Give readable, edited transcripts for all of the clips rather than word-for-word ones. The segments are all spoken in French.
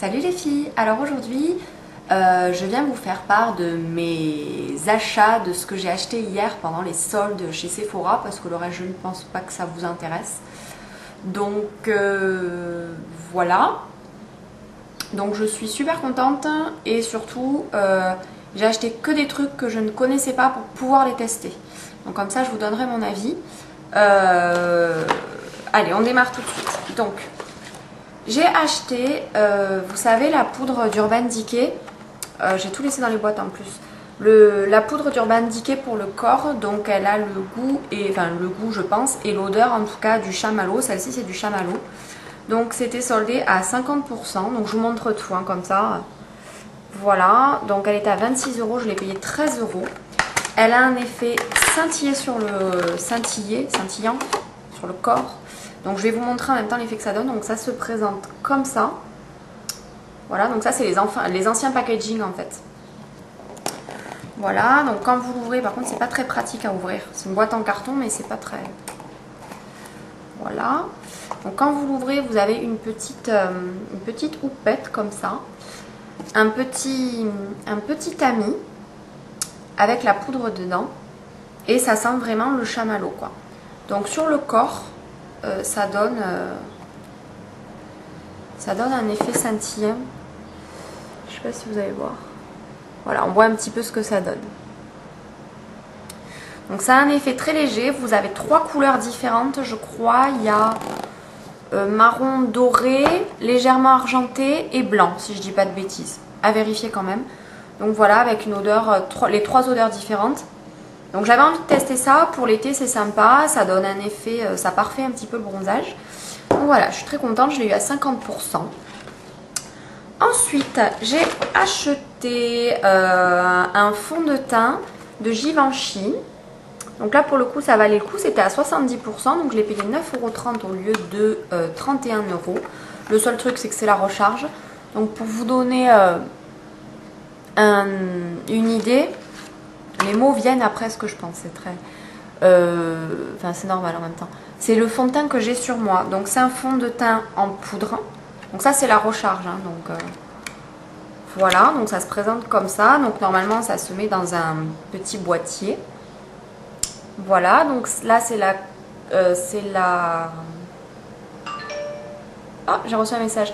Salut les filles. Alors aujourd'hui je viens vous faire part de mes achats, de ce que j'ai acheté hier pendant les soldes chez Sephora, parce que le reste je ne pense pas que ça vous intéresse. Donc voilà. Donc je suis super contente et surtout j'ai acheté que des trucs que je ne connaissais pas pour pouvoir les tester. Donc comme ça je vous donnerai mon avis. Allez, on démarre tout de suite. Donc j'ai acheté, vous savez, la poudre d'Urban Decay. J'ai tout laissé dans les boîtes en plus. La poudre d'Urban Decay pour le corps, donc elle a le goût, le goût je pense, et l'odeur en tout cas du chamallow. Celle-ci c'est du chamallow. Donc c'était soldé à 50%. Donc je vous montre tout hein, comme ça. Voilà, donc elle était à 26 €, je l'ai payé 13 €. Elle a un effet scintillant sur le corps. Donc je vais vous montrer en même temps l'effet que ça donne. Donc ça se présente comme ça. Voilà, donc ça c'est les anciens packaging en fait. Voilà, donc quand vous l'ouvrez, par contre c'est pas très pratique à ouvrir. C'est une boîte en carton mais c'est pas très... Voilà. Donc quand vous l'ouvrez, vous avez une petite houppette comme ça. Un petit tamis avec la poudre dedans. Et ça sent vraiment le chamallow quoi. Donc sur le corps, ça donne un effet scintillant. Je sais pas si vous allez voir. Voilà, on voit un petit peu ce que ça donne. Donc ça a un effet très léger. Vous avez 3 couleurs différentes, je crois. Il y a marron doré, légèrement argenté et blanc, si je dis pas de bêtises. À vérifier quand même. Donc voilà, avec une odeur, les 3 odeurs différentes. Donc j'avais envie de tester ça. Pour l'été, c'est sympa. Ça donne un effet, ça parfait un petit peu le bronzage. Donc voilà, je suis très contente. Je l'ai eu à 50%. Ensuite, j'ai acheté un fond de teint de Givenchy. Donc là, pour le coup, ça valait le coup. C'était à 70%. Donc je l'ai payé 9,30 € au lieu de 31 €. Le seul truc, c'est que c'est la recharge. Donc pour vous donner une idée, les mots viennent après ce que je pense. C'est très... Enfin, c'est normal en même temps. C'est le fond de teint que j'ai sur moi. Donc c'est un fond de teint en poudre. Donc ça c'est la recharge hein, donc voilà, donc ça se présente comme ça. Donc normalement ça se met dans un petit boîtier. Voilà, donc là c'est la ah, j'ai reçu un message.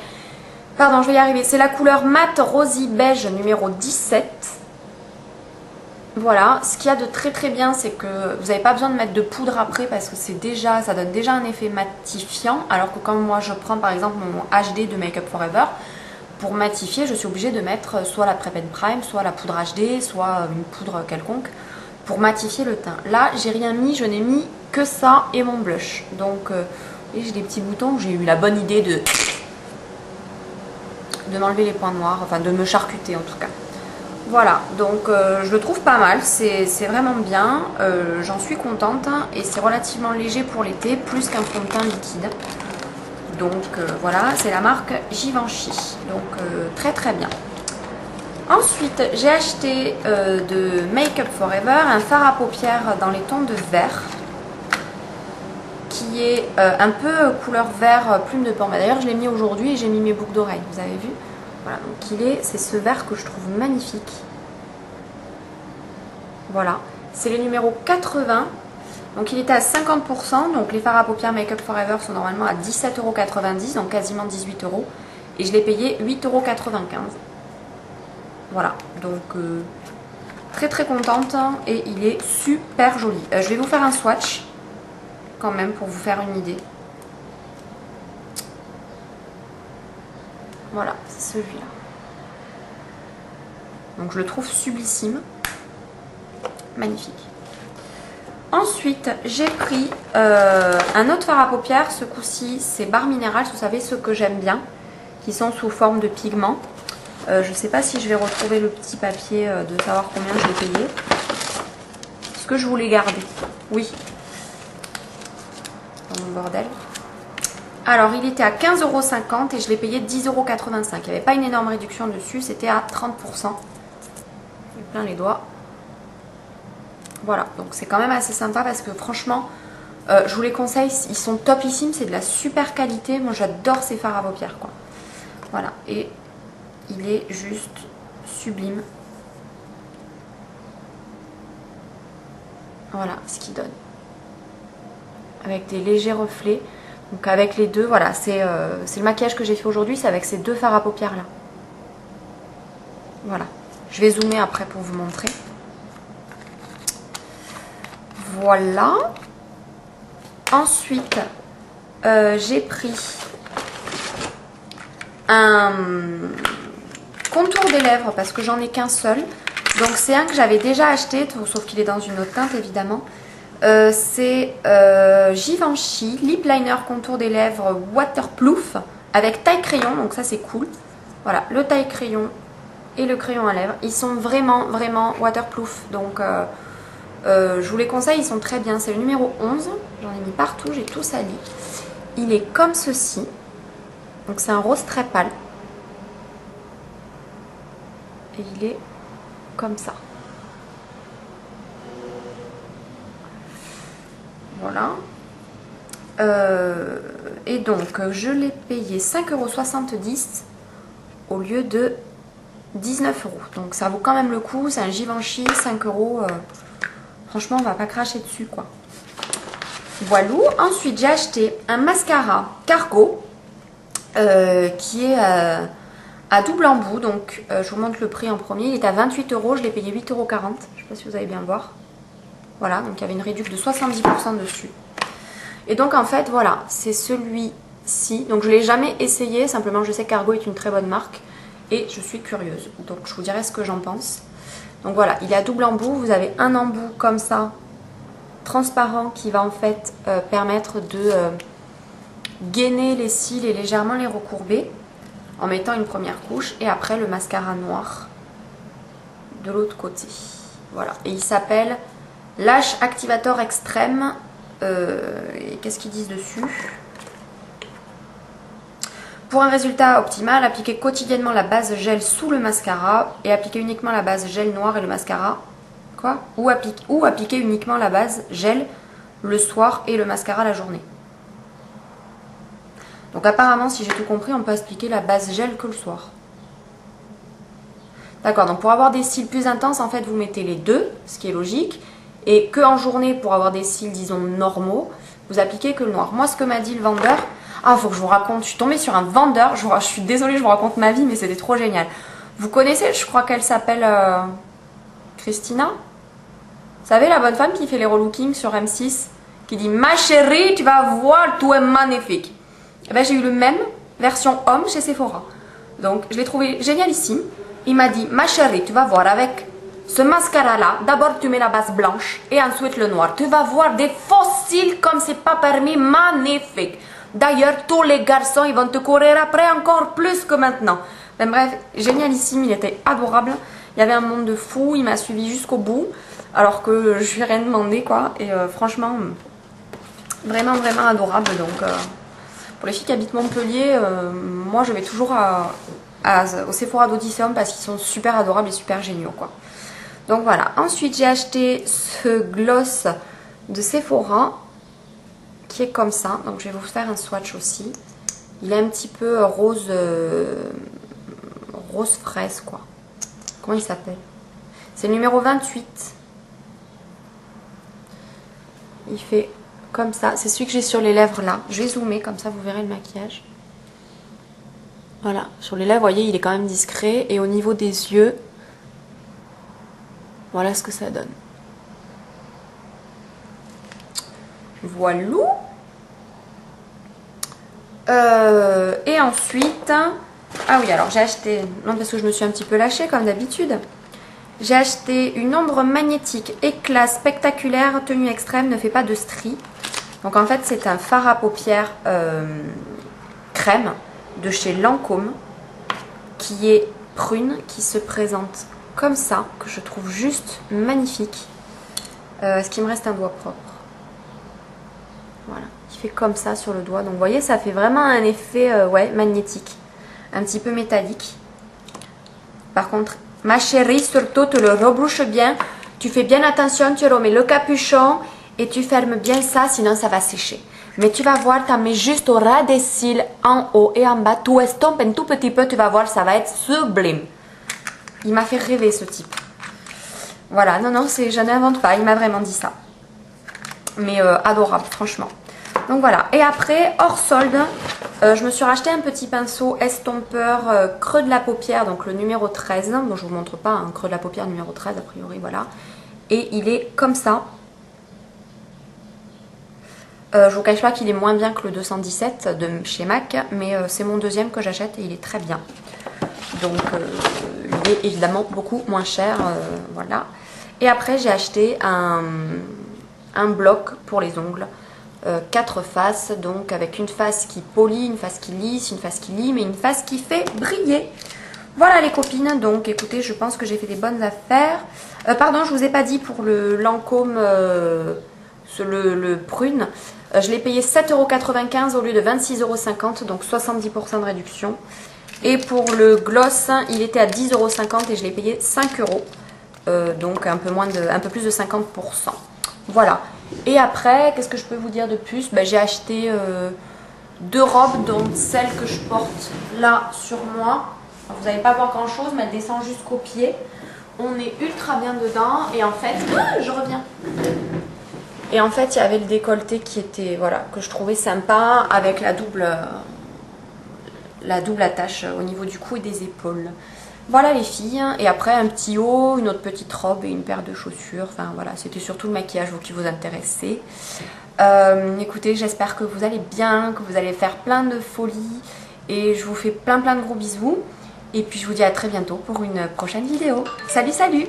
Pardon, je vais y arriver. C'est la couleur mat rosy beige numéro 17. Voilà, ce qu'il y a de très très bien, c'est que vous n'avez pas besoin de mettre de poudre après parce que ça donne déjà un effet matifiant. Alors que quand moi je prends par exemple mon HD de Make Up For Ever, pour matifier, je suis obligée de mettre soit la Prep and Prime, soit la poudre HD, soit une poudre quelconque pour matifier le teint. Là, j'ai rien mis, je n'ai mis que ça et mon blush. Donc, j'ai des petits boutons, j'ai eu la bonne idée de m'enlever les points noirs, enfin de me charcuter en tout cas. Voilà, donc je le trouve pas mal, c'est vraiment bien, j'en suis contente hein, et c'est relativement léger pour l'été, plus qu'un fond de teint liquide. Donc voilà, c'est la marque Givenchy, donc très très bien. Ensuite, j'ai acheté de Make Up For Ever un fard à paupières dans les tons de vert, qui est un peu couleur vert plume de pomme. D'ailleurs, je l'ai mis aujourd'hui et j'ai mis mes boucles d'oreilles, vous avez vu? Voilà, donc c'est ce vert que je trouve magnifique. Voilà, c'est le numéro 80. Donc il était à 50%. Donc les fards à paupières Make Up For Ever sont normalement à 17,90 €, donc quasiment 18 €. Et je l'ai payé 8,95 €. Voilà, donc très très contente et il est super joli. Je vais vous faire un swatch quand même pour vous faire une idée. Voilà, c'est celui-là. Donc je le trouve sublissime. Magnifique. Ensuite, j'ai pris un autre fard à paupières. Ce coup-ci, c'est Barre Minerals. Vous savez, ceux que j'aime bien, qui sont sous forme de pigments. Je ne sais pas si je vais retrouver le petit papier de savoir combien je l'ai payé. Est-ce que je voulais garder? Oui. Dans mon bordel. Alors, il était à 15,50 € et je l'ai payé 10,85 €. Il n'y avait pas une énorme réduction dessus, c'était à 30%. J'ai plein les doigts. Voilà, donc c'est quand même assez sympa parce que franchement, je vous les conseille, ils sont topissimes, c'est de la super qualité. Moi, j'adore ces fards à paupières, quoi. Voilà, et il est juste sublime. Voilà ce qu'il donne. Avec des légers reflets. Donc avec les deux, voilà, c'est le maquillage que j'ai fait aujourd'hui, c'est avec ces deux fards à paupières là. Voilà. Je vais zoomer après pour vous montrer. Voilà. Ensuite, j'ai pris un contour des lèvres parce que j'en ai qu'un seul. Donc c'est un que j'avais déjà acheté, sauf qu'il est dans une autre teinte évidemment. C'est Givenchy Lip Liner contour des lèvres waterproof avec taille crayon, donc ça c'est cool. Voilà, le taille crayon et le crayon à lèvres, ils sont vraiment waterproof, donc je vous les conseille, ils sont très bien. C'est le numéro 11, j'en ai mis partout, j'ai tout sali. Il est comme ceci, donc c'est un rose très pâle et il est comme ça. Voilà. Et donc, je l'ai payé 5,70 € au lieu de 19 €. Donc, ça vaut quand même le coup. C'est un Givenchy, 5 €. Franchement, on va pas cracher dessus, quoi. Voilà. Ensuite, j'ai acheté un mascara Cargo qui est à double embout. Donc, je vous montre le prix en premier. Il est à 28 €. Je l'ai payé 8,40 €. Je ne sais pas si vous allez bien voir. Voilà, donc il y avait une réduction de 70% dessus. Et donc en fait, voilà, c'est celui-ci. Donc je ne l'ai jamais essayé, simplement je sais que Cargo est une très bonne marque. Et je suis curieuse, donc je vous dirai ce que j'en pense. Donc voilà, il est à double embout. Vous avez un embout comme ça, transparent, qui va en fait permettre de gainer les cils et légèrement les recourber. En mettant une première couche. Et après le mascara noir de l'autre côté. Voilà, et il s'appelle Lash Activator Extrême. Et qu'est-ce qu'ils disent dessus? Pour un résultat optimal, appliquez quotidiennement la base gel sous le mascara et appliquez uniquement la base gel noir et le mascara. Quoi? Ou appliquez uniquement la base gel le soir et le mascara la journée. Donc apparemment, si j'ai tout compris, on peut appliquer la base gel que le soir. D'accord, donc pour avoir des cils plus intenses, en fait, vous mettez les deux, ce qui est logique. Et qu'en journée, pour avoir des cils, disons, normaux, vous appliquez que le noir. Moi, ce que m'a dit le vendeur... Ah, faut que je vous raconte. Je suis tombée sur un vendeur. Je suis désolée, je vous raconte ma vie, mais c'était trop génial. Vous connaissez, je crois qu'elle s'appelle Christina. Vous savez, la bonne femme qui fait les relookings sur M6, qui dit « Ma chérie, tu vas voir, tout est magnifique ». Eh ben, j'ai eu le même, version homme, chez Sephora. Donc, je l'ai trouvé génialissime. Il m'a dit « Ma chérie, tu vas voir avec... ce mascara-là, d'abord tu mets la base blanche et ensuite le noir. Tu vas voir des fossiles comme c'est pas permis, magnifique. D'ailleurs, tous les garçons, ils vont te courir après encore plus que maintenant. Mais bref, génialissime, il était adorable. Il y avait un monde de fou, il m'a suivi jusqu'au bout. Alors que je lui ai rien demandé, quoi. Et franchement, vraiment adorable. Donc, pour les filles qui habitent Montpellier, moi je vais toujours au Sephora d'Odysseum parce qu'ils sont super adorables et super géniaux, quoi. Donc voilà, ensuite j'ai acheté ce gloss de Sephora qui est comme ça. Donc je vais vous faire un swatch aussi. Il est un petit peu rose, rose fraise, quoi. Comment il s'appelle? C'est le numéro 28. Il fait comme ça. C'est celui que j'ai sur les lèvres là. Je vais zoomer comme ça vous verrez le maquillage. Voilà, sur les lèvres, vous voyez, il est quand même discret. Et au niveau des yeux... Voilà ce que ça donne. Voilà. Et ensuite... Ah oui, alors j'ai acheté... Non, parce que je me suis un petit peu lâchée comme d'habitude. J'ai acheté une ombre magnétique éclat spectaculaire, tenue extrême, ne fait pas de stries. Donc en fait, c'est un fard à paupières crème de chez Lancôme qui est prune, qui se présente comme ça, que je trouve juste magnifique. Est-ce qu'il me reste un doigt propre? Voilà, il fait comme ça sur le doigt. Donc vous voyez, ça fait vraiment un effet ouais, magnétique, un petit peu métallique. Par contre, ma chérie, surtout, tu le rebouches bien. Tu fais bien attention, tu remets le capuchon et tu fermes bien ça, sinon ça va sécher. Mais tu vas voir, tu en mets juste au ras des cils, en haut et en bas. Tu estompes un tout petit peu, tu vas voir, ça va être sublime. Il m'a fait rêver ce type. Voilà, non, je n'invente pas, il m'a vraiment dit ça. Mais adorable, franchement. Donc voilà, et après, hors solde, je me suis racheté un petit pinceau estompeur creux de la paupière, donc le numéro 13. Bon, je vous montre pas un creux de la paupière numéro 13, a priori, voilà. Et il est comme ça. Je vous cache pas qu'il est moins bien que le 217 de chez MAC, mais c'est mon deuxième que j'achète et il est très bien. Donc il est évidemment beaucoup moins cher, voilà. Et après j'ai acheté un bloc pour les ongles, 4 faces, donc avec une face qui polie, une face qui lisse, une face qui lime et une face qui fait briller. Voilà les copines, donc écoutez, je pense que j'ai fait des bonnes affaires. Pardon, je vous ai pas dit pour le Lancôme, le prune. Je l'ai payé 7,95 € au lieu de 26,50 €, donc 70% de réduction. Et pour le gloss, il était à 10,50 € et je l'ai payé 5 €, donc un peu plus de 50%. Voilà. Et après, qu'est-ce que je peux vous dire de plus? Ben, j'ai acheté 2 robes, dont celle que je porte là sur moi. Vous n'allez pas voir grand chose, mais elle descend jusqu'au pied. On est ultra bien dedans et en fait, je reviens. Et en fait, il y avait le décolleté qui était, voilà, que je trouvais sympa avec la double attache au niveau du cou et des épaules. Voilà les filles. Et après, un petit haut, une autre petite robe et une paire de chaussures. Enfin voilà, c'était surtout le maquillage qui vous intéressait. Écoutez, j'espère que vous allez bien, que vous allez faire plein de folies. Et je vous fais plein de gros bisous. Et puis je vous dis à très bientôt pour une prochaine vidéo. Salut, salut!